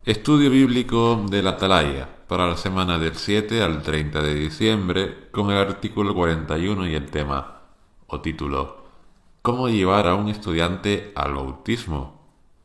Estudio bíblico de la Atalaya para la semana del 7 al 30 de diciembre con el artículo 41 y el tema o título ¿Cómo llevar a un estudiante al bautismo?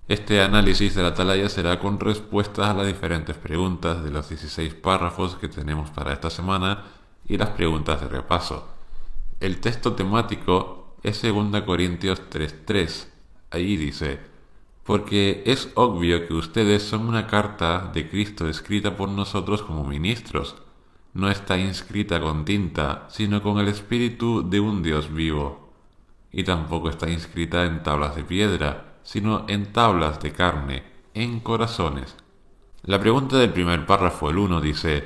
Este análisis de la Atalaya será con respuestas a las diferentes preguntas de los 16 párrafos que tenemos para esta semana y las preguntas de repaso. El texto temático es 2 Corintios 3:3. Allí dice: porque es obvio que ustedes son una carta de Cristo escrita por nosotros como ministros. No está inscrita con tinta, sino con el Espíritu de un Dios vivo. Y tampoco está inscrita en tablas de piedra, sino en tablas de carne, en corazones. La pregunta del primer párrafo, el 1, dice: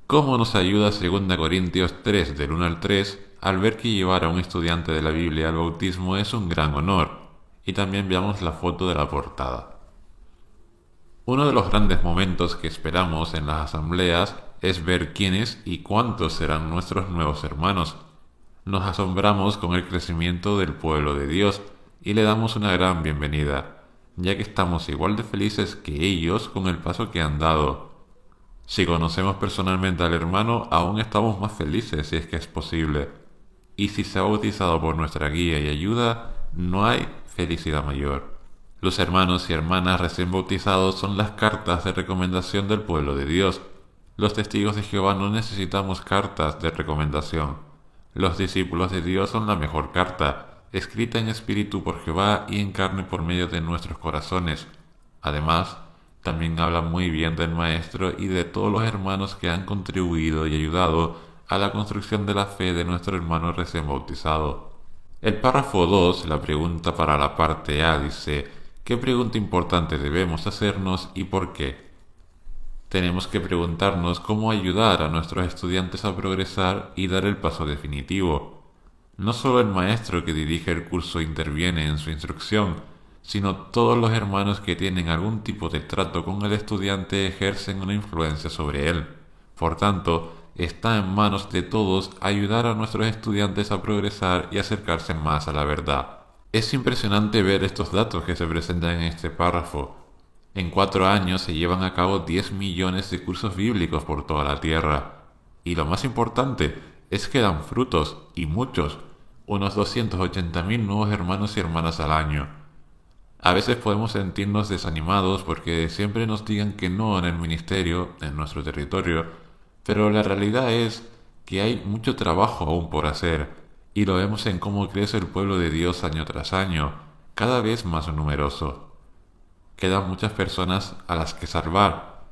¿cómo nos ayuda 2 Corintios 3, del 1 al 3, al ver que llevar a un estudiante de la Biblia al bautismo es un gran honor? Y también veamos la foto de la portada. Uno de los grandes momentos que esperamos en las asambleas es ver quiénes y cuántos serán nuestros nuevos hermanos. Nos asombramos con el crecimiento del pueblo de Dios y le damos una gran bienvenida, ya que estamos igual de felices que ellos con el paso que han dado. Si conocemos personalmente al hermano, aún estamos más felices si es que es posible. Y si se ha bautizado por nuestra guía y ayuda, no hay felicidad mayor. Los hermanos y hermanas recién bautizados son las cartas de recomendación del pueblo de Dios. Los testigos de Jehová no necesitamos cartas de recomendación. Los discípulos de Dios son la mejor carta, escrita en espíritu por Jehová y en carne por medio de nuestros corazones. Además, también habla muy bien del Maestro y de todos los hermanos que han contribuido y ayudado a la construcción de la fe de nuestro hermano recién bautizado. El párrafo 2, la pregunta para la parte A, dice: ¿qué pregunta importante debemos hacernos y por qué? Tenemos que preguntarnos cómo ayudar a nuestros estudiantes a progresar y dar el paso definitivo. No solo el maestro que dirige el curso interviene en su instrucción, sino todos los hermanos que tienen algún tipo de trato con el estudiante ejercen una influencia sobre él. Por tanto, está en manos de todos ayudar a nuestros estudiantes a progresar y acercarse más a la verdad. Es impresionante ver estos datos que se presentan en este párrafo. En 4 años se llevan a cabo 10 millones de cursos bíblicos por toda la tierra. Y lo más importante es que dan frutos, y muchos, unos 280.000 nuevos hermanos y hermanas al año. A veces podemos sentirnos desanimados porque siempre nos digan que no en el ministerio, en nuestro territorio, pero la realidad es que hay mucho trabajo aún por hacer, y lo vemos en cómo crece el pueblo de Dios año tras año, cada vez más numeroso. Quedan muchas personas a las que salvar,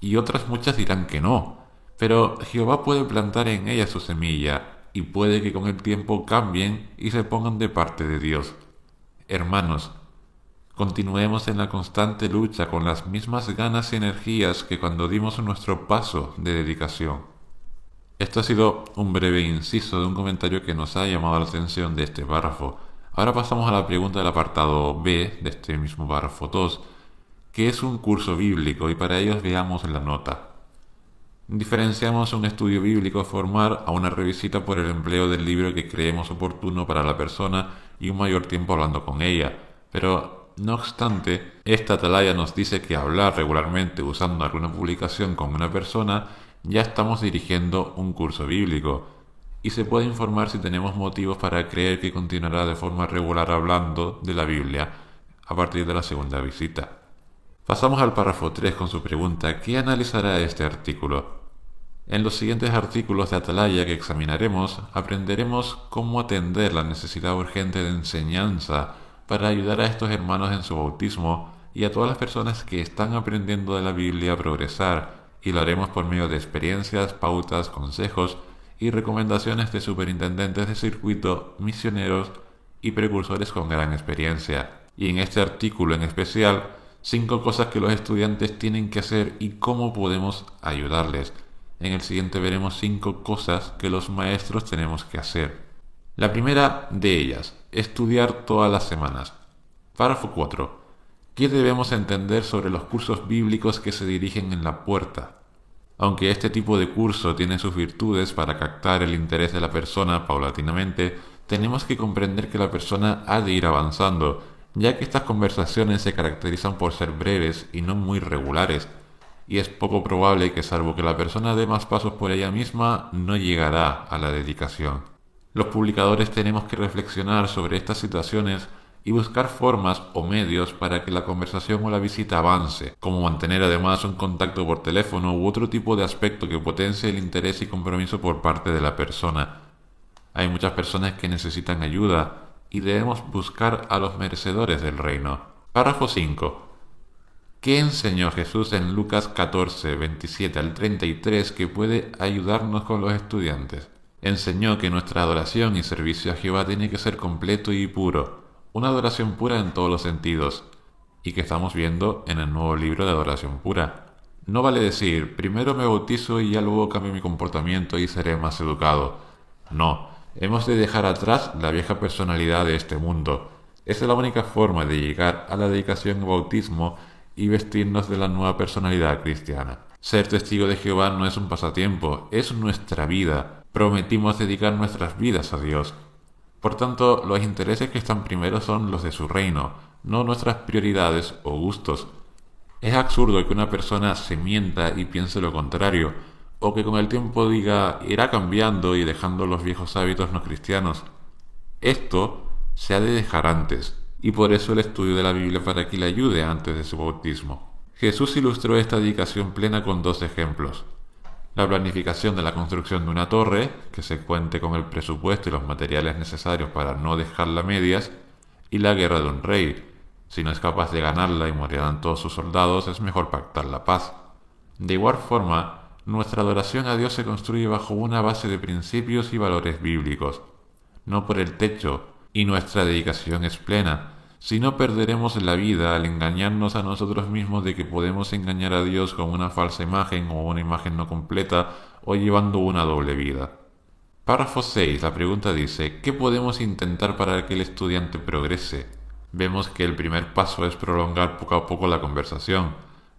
y otras muchas dirán que no, pero Jehová puede plantar en ellas su semilla, y puede que con el tiempo cambien y se pongan de parte de Dios. Hermanos, continuemos en la constante lucha con las mismas ganas y energías que cuando dimos nuestro paso de dedicación. Esto ha sido un breve inciso de un comentario que nos ha llamado la atención de este párrafo. Ahora pasamos a la pregunta del apartado B de este mismo párrafo 2, que es un curso bíblico, y para ello veamos la nota. Diferenciamos un estudio bíblico formal a una revisita por el empleo del libro que creemos oportuno para la persona y un mayor tiempo hablando con ella, pero no obstante, esta atalaya nos dice que hablar regularmente usando alguna publicación con una persona ya estamos dirigiendo un curso bíblico, y se puede informar si tenemos motivos para creer que continuará de forma regular hablando de la Biblia a partir de la segunda visita. Pasamos al párrafo 3 con su pregunta: ¿qué analizará este artículo? En los siguientes artículos de Atalaya que examinaremos, aprenderemos cómo atender la necesidad urgente de enseñanza para ayudar a estos hermanos en su bautismo y a todas las personas que están aprendiendo de la Biblia a progresar, y lo haremos por medio de experiencias, pautas, consejos y recomendaciones de superintendentes de circuito, misioneros y precursores con gran experiencia. Y en este artículo en especial, 5 cosas que los estudiantes tienen que hacer y cómo podemos ayudarles. En el siguiente veremos 5 cosas que los maestros tenemos que hacer. La primera de ellas: estudiar todas las semanas. Párrafo 4. ¿Qué debemos entender sobre los cursos bíblicos que se dirigen en la puerta? Aunque este tipo de curso tiene sus virtudes para captar el interés de la persona paulatinamente, tenemos que comprender que la persona ha de ir avanzando, ya que estas conversaciones se caracterizan por ser breves y no muy regulares. y es poco probable que, salvo que la persona dé más pasos por ella misma, no llegará a la dedicación. Los publicadores tenemos que reflexionar sobre estas situaciones y buscar formas o medios para que la conversación o la visita avance, como mantener además un contacto por teléfono u otro tipo de aspecto que potencie el interés y compromiso por parte de la persona. Hay muchas personas que necesitan ayuda y debemos buscar a los merecedores del reino. Párrafo 5. ¿Qué enseñó Jesús en Lucas 14, 27 al 33 que puede ayudarnos con los estudiantes? Enseñó que nuestra adoración y servicio a Jehová tiene que ser completo y puro, una adoración pura en todos los sentidos, y que estamos viendo en el nuevo libro de adoración pura. No vale decir, primero me bautizo y ya luego cambio mi comportamiento y seré más educado. No, hemos de dejar atrás la vieja personalidad de este mundo. Esa es la única forma de llegar a la dedicación o bautismo y vestirnos de la nueva personalidad cristiana. Ser testigo de Jehová no es un pasatiempo, es nuestra vida. Prometimos dedicar nuestras vidas a Dios. Por tanto, los intereses que están primero son los de su reino, no nuestras prioridades o gustos. Es absurdo que una persona se mienta y piense lo contrario, o que con el tiempo diga irá cambiando y dejando los viejos hábitos no cristianos. Esto se ha de dejar antes, y por eso el estudio de la Biblia para que le ayude antes de su bautismo. Jesús ilustró esta dedicación plena con dos ejemplos. La planificación de la construcción de una torre, que se cuente con el presupuesto y los materiales necesarios para no dejarla a medias, y la guerra de un rey. Si no es capaz de ganarla y morirán todos sus soldados, es mejor pactar la paz. De igual forma, nuestra adoración a Dios se construye bajo una base de principios y valores bíblicos, no por el techo, y nuestra dedicación es plena. Si no, perderemos la vida al engañarnos a nosotros mismos de que podemos engañar a Dios con una falsa imagen o una imagen no completa o llevando una doble vida. Párrafo 6. La pregunta dice, ¿qué podemos intentar para que el estudiante progrese? Vemos que el primer paso es prolongar poco a poco la conversación,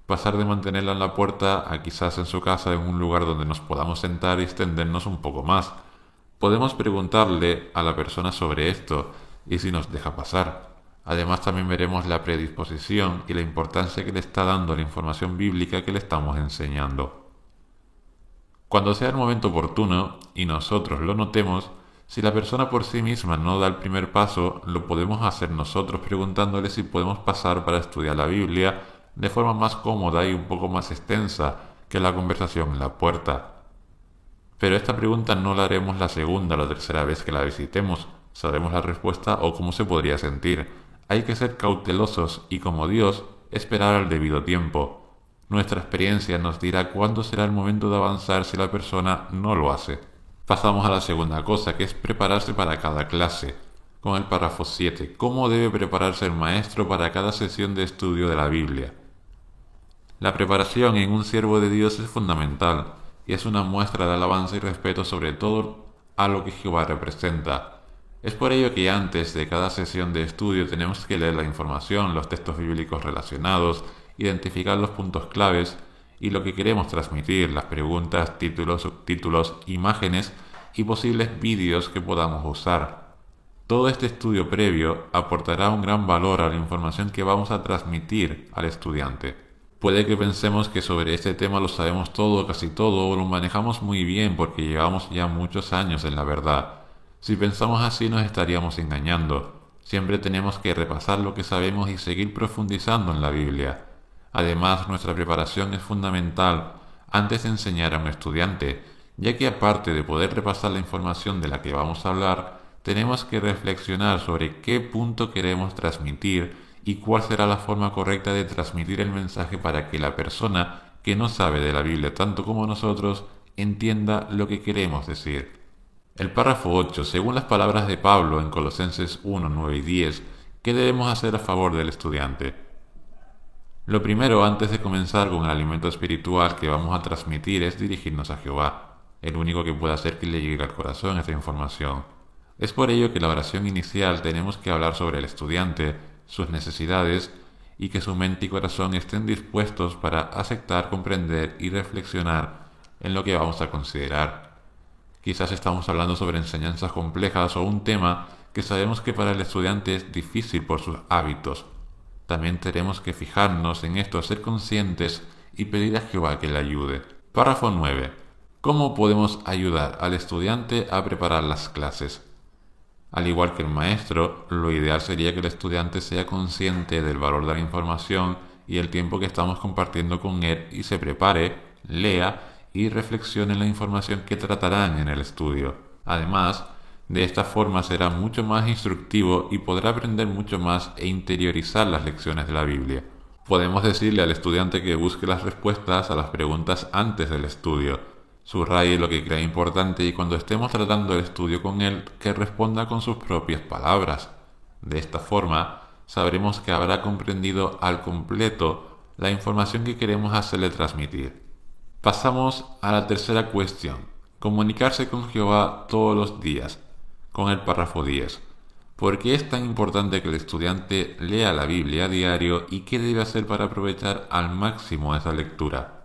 pasar de mantenerla en la puerta a quizás en su casa en un lugar donde nos podamos sentar y extendernos un poco más. Podemos preguntarle a la persona sobre esto y si nos deja pasar. Además también veremos la predisposición y la importancia que le está dando a la información bíblica que le estamos enseñando. Cuando sea el momento oportuno y nosotros lo notemos, si la persona por sí misma no da el primer paso, lo podemos hacer nosotros preguntándole si podemos pasar para estudiar la Biblia de forma más cómoda y un poco más extensa que la conversación en la puerta. Pero esta pregunta no la haremos la segunda o la tercera vez que la visitemos. Sabremos la respuesta o cómo se podría sentir. Hay que ser cautelosos y, como Dios, esperar al debido tiempo. Nuestra experiencia nos dirá cuándo será el momento de avanzar si la persona no lo hace. Pasamos a la segunda cosa, que es prepararse para cada clase. Con el párrafo 7. ¿Cómo debe prepararse el maestro para cada sesión de estudio de la Biblia? La preparación en un siervo de Dios es fundamental y es una muestra de alabanza y respeto sobre todo a lo que Jehová representa. Es por ello que antes de cada sesión de estudio tenemos que leer la información, los textos bíblicos relacionados, identificar los puntos claves y lo que queremos transmitir, las preguntas, títulos, subtítulos, imágenes y posibles vídeos que podamos usar. Todo este estudio previo aportará un gran valor a la información que vamos a transmitir al estudiante. Puede que pensemos que sobre este tema lo sabemos todo, casi todo, o lo manejamos muy bien porque llevamos ya muchos años en la verdad. Si pensamos así nos estaríamos engañando. Siempre tenemos que repasar lo que sabemos y seguir profundizando en la Biblia. Además, nuestra preparación es fundamental antes de enseñar a un estudiante, ya que aparte de poder repasar la información de la que vamos a hablar, tenemos que reflexionar sobre qué punto queremos transmitir y cuál será la forma correcta de transmitir el mensaje para que la persona que no sabe de la Biblia tanto como nosotros entienda lo que queremos decir. El párrafo 8. Según las palabras de Pablo en Colosenses 1, 9 y 10, ¿qué debemos hacer a favor del estudiante? Lo primero, antes de comenzar con el alimento espiritual que vamos a transmitir, es dirigirnos a Jehová, el único que puede hacer que le llegue al corazón esta información. Es por ello que la oración inicial tenemos que hablar sobre el estudiante, sus necesidades, y que su mente y corazón estén dispuestos para aceptar, comprender y reflexionar en lo que vamos a considerar. Quizás estamos hablando sobre enseñanzas complejas o un tema que sabemos que para el estudiante es difícil por sus hábitos. También tenemos que fijarnos en esto, ser conscientes y pedir a Jehová que le ayude. Párrafo 9. ¿Cómo podemos ayudar al estudiante a preparar las clases? Al igual que el maestro, lo ideal sería que el estudiante sea consciente del valor de la información y el tiempo que estamos compartiendo con él y se prepare, lea y reflexione en la información que tratarán en el estudio. Además, de esta forma será mucho más instructivo y podrá aprender mucho más e interiorizar las lecciones de la Biblia. Podemos decirle al estudiante que busque las respuestas a las preguntas antes del estudio, subraye lo que crea importante y cuando estemos tratando el estudio con él, que responda con sus propias palabras. De esta forma, sabremos que habrá comprendido al completo la información que queremos hacerle transmitir. Pasamos a la tercera cuestión: comunicarse con Jehová todos los días, con el párrafo 10. ¿Por qué es tan importante que el estudiante lea la Biblia a diario y qué debe hacer para aprovechar al máximo esa lectura?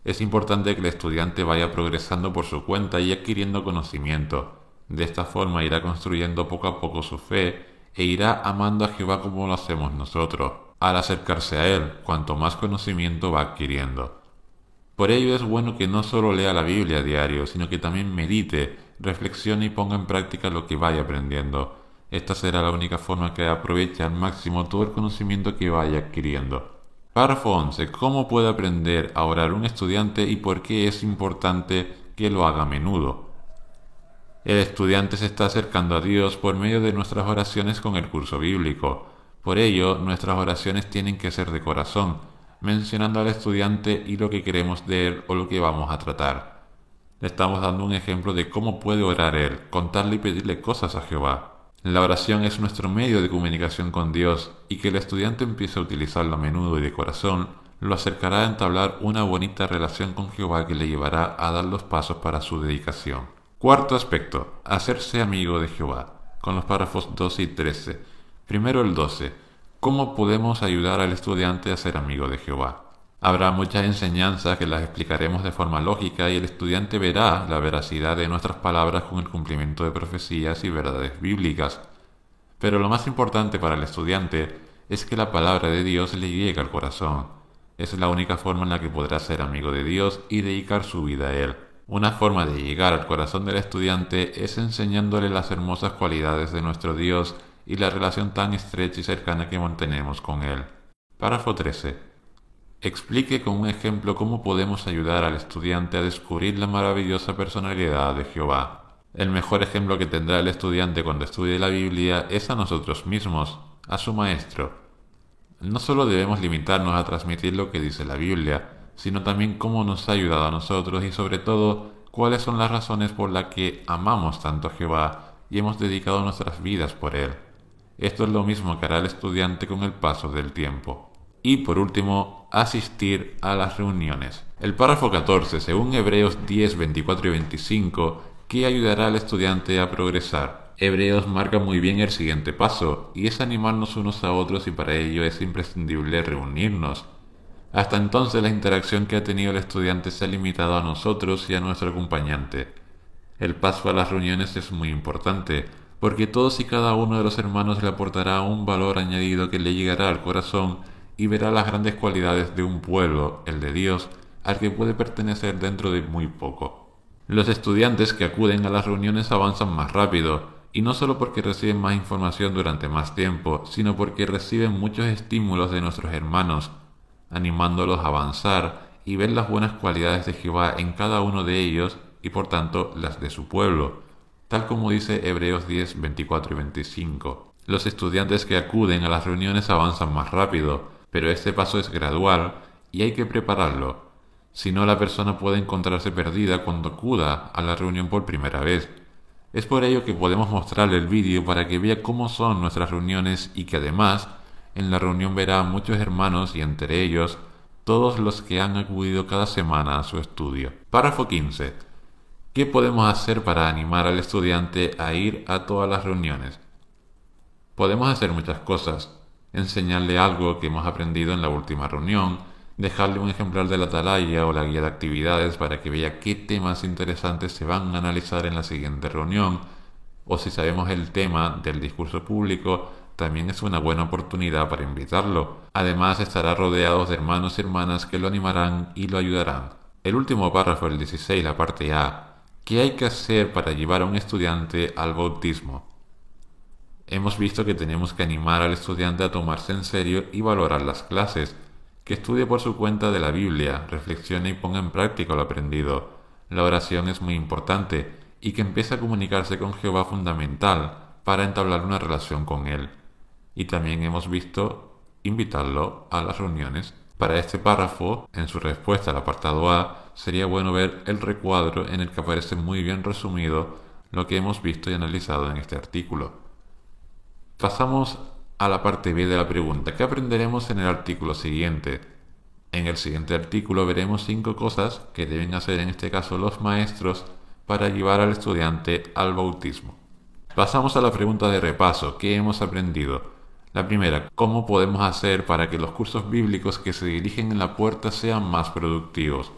Es importante que el estudiante vaya progresando por su cuenta y adquiriendo conocimiento. De esta forma irá construyendo poco a poco su fe e irá amando a Jehová como lo hacemos nosotros. Al acercarse a Él, cuanto más conocimiento va adquiriendo. Por ello es bueno que no solo lea la Biblia a diario, sino que también medite, reflexione y ponga en práctica lo que vaya aprendiendo. Esta será la única forma que aproveche al máximo todo el conocimiento que vaya adquiriendo. Párrafo 11. ¿Cómo puede aprender a orar un estudiante y por qué es importante que lo haga a menudo? El estudiante se está acercando a Dios por medio de nuestras oraciones con el curso bíblico. Por ello, nuestras oraciones tienen que ser de corazón, mencionando al estudiante y lo que queremos de él o lo que vamos a tratar. Le estamos dando un ejemplo de cómo puede orar él, contarle y pedirle cosas a Jehová. La oración es nuestro medio de comunicación con Dios y que el estudiante empiece a utilizarlo a menudo y de corazón lo acercará a entablar una bonita relación con Jehová que le llevará a dar los pasos para su dedicación. Cuarto aspecto: hacerse amigo de Jehová, con los párrafos 12 y 13. Primero el 12. ¿Cómo podemos ayudar al estudiante a ser amigo de Jehová? Habrá muchas enseñanzas que las explicaremos de forma lógica y el estudiante verá la veracidad de nuestras palabras con el cumplimiento de profecías y verdades bíblicas. Pero lo más importante para el estudiante es que la palabra de Dios le llegue al corazón. Es la única forma en la que podrá ser amigo de Dios y dedicar su vida a Él. Una forma de llegar al corazón del estudiante es enseñándole las hermosas cualidades de nuestro Dios y la relación tan estrecha y cercana que mantenemos con Él. Párrafo 13. Explique con un ejemplo cómo podemos ayudar al estudiante a descubrir la maravillosa personalidad de Jehová. El mejor ejemplo que tendrá el estudiante cuando estudie la Biblia es a nosotros mismos, a su maestro. No solo debemos limitarnos a transmitir lo que dice la Biblia, sino también cómo nos ha ayudado a nosotros y sobre todo cuáles son las razones por las que amamos tanto a Jehová y hemos dedicado nuestras vidas por Él. Esto es lo mismo que hará el estudiante con el paso del tiempo. Y por último, asistir a las reuniones. El párrafo 14, según Hebreos 10, 24 y 25, que ayudará al estudiante a progresar. Hebreos marca muy bien el siguiente paso, y es animarnos unos a otros y para ello es imprescindible reunirnos. Hasta entonces la interacción que ha tenido el estudiante se ha limitado a nosotros y a nuestro acompañante. El paso a las reuniones es muy importante, porque todos y cada uno de los hermanos le aportará un valor añadido que le llegará al corazón y verá las grandes cualidades de un pueblo, el de Dios, al que puede pertenecer dentro de muy poco. Los estudiantes que acuden a las reuniones avanzan más rápido, y no solo porque reciben más información durante más tiempo, sino porque reciben muchos estímulos de nuestros hermanos, animándolos a avanzar y ver las buenas cualidades de Jehová en cada uno de ellos y por tanto las de su pueblo, tal como dice Hebreos 10, 24 y 25. Los estudiantes que acuden a las reuniones avanzan más rápido, pero este paso es gradual y hay que prepararlo. Si no, la persona puede encontrarse perdida cuando acuda a la reunión por primera vez. Es por ello que podemos mostrarle el vídeo para que vea cómo son nuestras reuniones y que además en la reunión verá a muchos hermanos y entre ellos todos los que han acudido cada semana a su estudio. Párrafo 15. ¿Qué podemos hacer para animar al estudiante a ir a todas las reuniones? Podemos hacer muchas cosas. Enseñarle algo que hemos aprendido en la última reunión, dejarle un ejemplar de la atalaya o la guía de actividades para que vea qué temas interesantes se van a analizar en la siguiente reunión, o si sabemos el tema del discurso público, también es una buena oportunidad para invitarlo. Además, estará rodeado de hermanos y hermanas que lo animarán y lo ayudarán. El último párrafo, el 16, la parte A. ¿Qué hay que hacer para llevar a un estudiante al bautismo? Hemos visto que tenemos que animar al estudiante a tomarse en serio y valorar las clases, que estudie por su cuenta de la Biblia, reflexione y ponga en práctica lo aprendido. La oración es muy importante y que empiece a comunicarse con Jehová fundamental para entablar una relación con Él. Y también hemos visto invitarlo a las reuniones. Para este párrafo, en su respuesta al apartado A, sería bueno ver el recuadro en el que aparece muy bien resumido lo que hemos visto y analizado en este artículo. Pasamos a la parte B de la pregunta. ¿Qué aprenderemos en el artículo siguiente? En el siguiente artículo veremos 5 cosas que deben hacer en este caso los maestros para llevar al estudiante al bautismo. Pasamos a la pregunta de repaso. ¿Qué hemos aprendido? La primera, ¿cómo podemos hacer para que los cursos bíblicos que se dirigen en la puerta sean más productivos?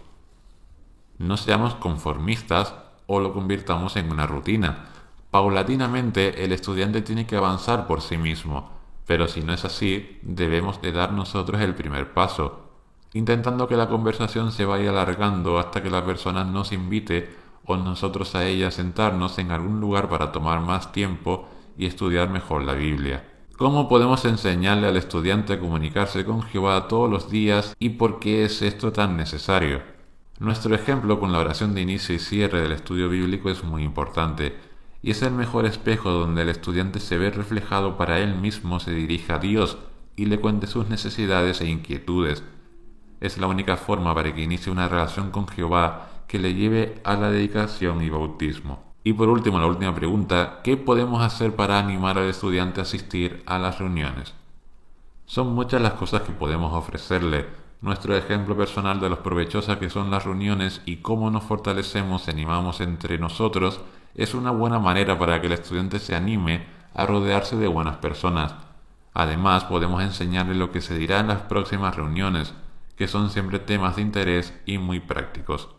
No seamos conformistas o lo convirtamos en una rutina. Paulatinamente el estudiante tiene que avanzar por sí mismo, pero si no es así, debemos de dar nosotros el primer paso, intentando que la conversación se vaya alargando hasta que la persona nos invite o nosotros a ella sentarnos en algún lugar para tomar más tiempo y estudiar mejor la Biblia. ¿Cómo podemos enseñarle al estudiante a comunicarse con Jehová todos los días y por qué es esto tan necesario? Nuestro ejemplo con la oración de inicio y cierre del estudio bíblico es muy importante, y es el mejor espejo donde el estudiante se ve reflejado para él mismo se dirija a Dios y le cuente sus necesidades e inquietudes. Es la única forma para que inicie una relación con Jehová que le lleve a la dedicación y bautismo. Y por último, la última pregunta, ¿qué podemos hacer para animar al estudiante a asistir a las reuniones? Son muchas las cosas que podemos ofrecerle. Nuestro ejemplo personal de lo provechosas que son las reuniones y cómo nos fortalecemos y animamos entre nosotros es una buena manera para que el estudiante se anime a rodearse de buenas personas. Además, podemos enseñarle lo que se dirá en las próximas reuniones, que son siempre temas de interés y muy prácticos.